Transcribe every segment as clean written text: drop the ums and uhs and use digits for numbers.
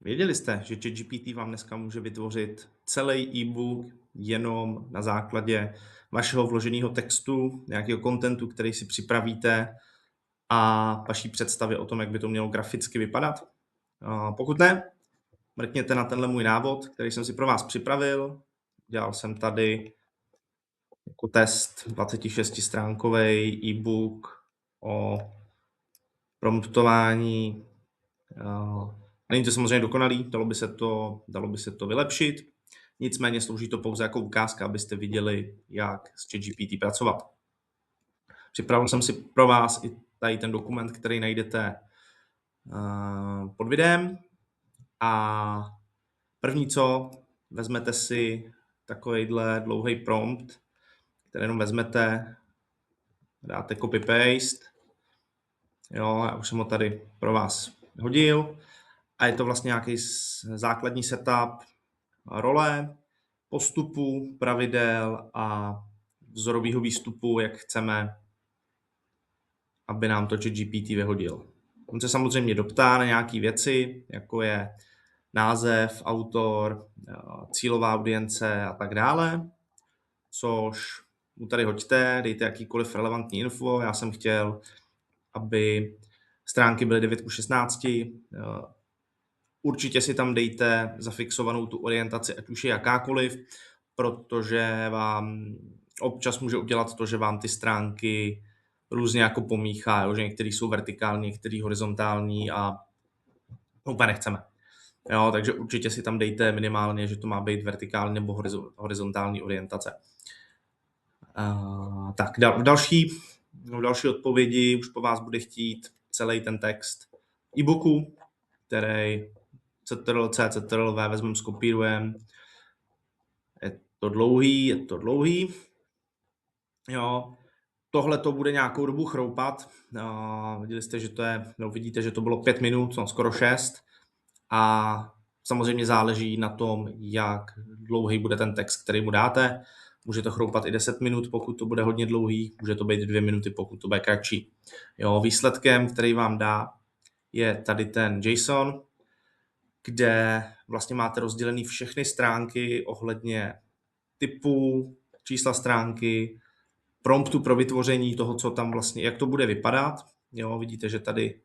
Věděli jste, že ChatGPT vám dneska může vytvořit celý e-book jenom na základě vašeho vloženého textu, nějakého kontentu, který si připravíte a vaší představy o tom, jak by to mělo graficky vypadat? Pokud ne, mrkněte na tenhle můj návod, který jsem si pro vás připravil. Dělal jsem tady jako test 26-stránkový e-book o promptování. Není to samozřejmě dokonalý, dalo by se to vylepšit, nicméně slouží to pouze jako ukázka, abyste viděli, jak s ChatGPT pracovat. Připravil jsem si pro vás i tady ten dokument, který najdete pod videem. A první co, vezmete si takovýhle dlouhý prompt, který jenom vezmete, dáte copy-paste. Jo, já už jsem ho tady pro vás hodil. A je to vlastně nějaký základní setup role, postupu, pravidel a vzorového výstupu, jak chceme, aby nám to ChatGPT vyhodil. On se samozřejmě doptá na nějaké věci, jako je název, autor, cílová audience a tak dále, což mu tady hoďte, dejte jakýkoliv relevantní info. Já jsem chtěl, aby stránky byly 9:16. Určitě si tam dejte zafixovanou tu orientaci, ať už je jakákoliv, protože vám občas může udělat to, že vám ty stránky různě jako pomíchá, jo? Že některé jsou vertikální, některé horizontální a úplně nechceme. Jo, takže určitě si tam dejte minimálně, že to má být vertikální nebo horizontální orientace. Tak, v další odpovědi už po vás bude chtít celý ten text e-booku, který CTRL-V vezmeme, skopírujeme. Je to dlouhý. Jo, tohle to bude nějakou dobu chroupat. Vidíte, že to bylo 5 minut, no, skoro 6. A samozřejmě záleží na tom, jak dlouhý bude ten text, který mu dáte. Může to chroupat i 10 minut, pokud to bude hodně dlouhý, může to být 2 minuty, pokud to bude kratší. Jo, výsledkem, který vám dá, je tady ten JSON, kde vlastně máte rozdělený všechny stránky ohledně typu, čísla stránky, promptu pro vytvoření toho, co tam vlastně, jak to bude vypadat. Jo, vidíte, že tady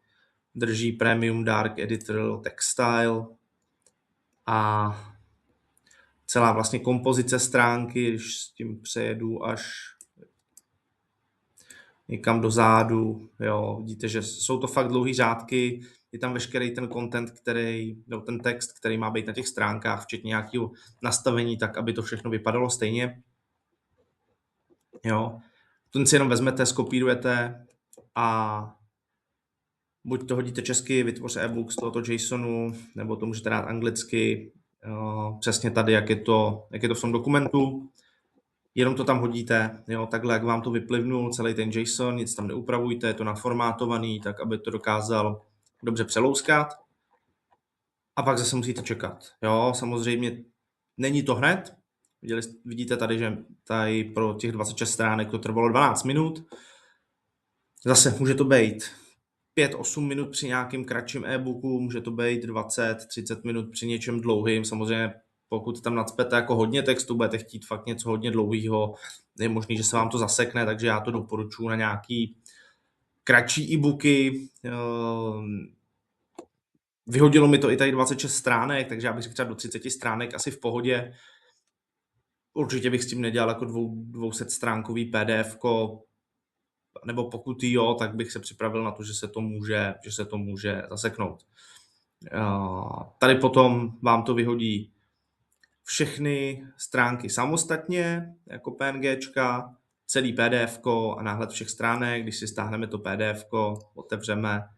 drží Premium Dark Editorial Textile a celá vlastně kompozice stránky, když s tím přejedu až někam dozadu, jo, vidíte, že jsou to fakt dlouhý řádky, je tam veškerý ten content, ten text, který má být na těch stránkách, včetně nějakého nastavení, tak aby to všechno vypadalo stejně. Jo, ten si jenom vezmete, skopírujete a buď to hodíte česky, vytvoř e-book z tohoto JSONu, nebo to můžete dát anglicky, přesně tady, jak je to v tom dokumentu. Jenom to tam hodíte, jo, takhle, jak vám to vyplivnul, celý ten JSON, nic tam neupravujte, je to naformátovaný, tak aby to dokázal dobře přelouskat. A pak zase musíte čekat. Jo, samozřejmě není to hned. Vidíte tady, že tady pro těch 26 stránek to trvalo 12 minut. Zase může to být 5-8 minut při nějakým kratším e-booku, může to být 20-30 minut při něčem dlouhým. Samozřejmě pokud tam nacpete jako hodně textu, budete chtít fakt něco hodně dlouhého, je možný, že se vám to zasekne, takže já to doporučuji na nějaký kratší e-booky. Vyhodilo mi to i tady 26 stránek, takže já bych řekl třeba do 30 stránek asi v pohodě. Určitě bych s tím nedělal jako 200 stránkový PDF-ko, nebo pokud jo, tak bych se připravil na to, že se to může zaseknout. Tady potom vám to vyhodí všechny stránky samostatně, jako PNGčka, celý PDFko a náhled všech stránek. Když si stáhneme to PDFko, otevřeme,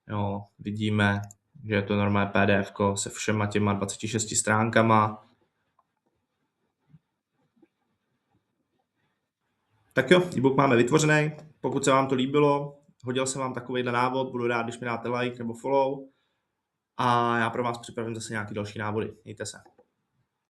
jo, vidíme, že je to normální PDFko se všema těma 26 stránkama. Tak jo, e-book máme vytvořený. Pokud se vám to líbilo, hodil jsem vám takovýhle návod, budu rád, když mi dáte like nebo follow. A já pro vás připravím zase nějaký další návody. Mějte se.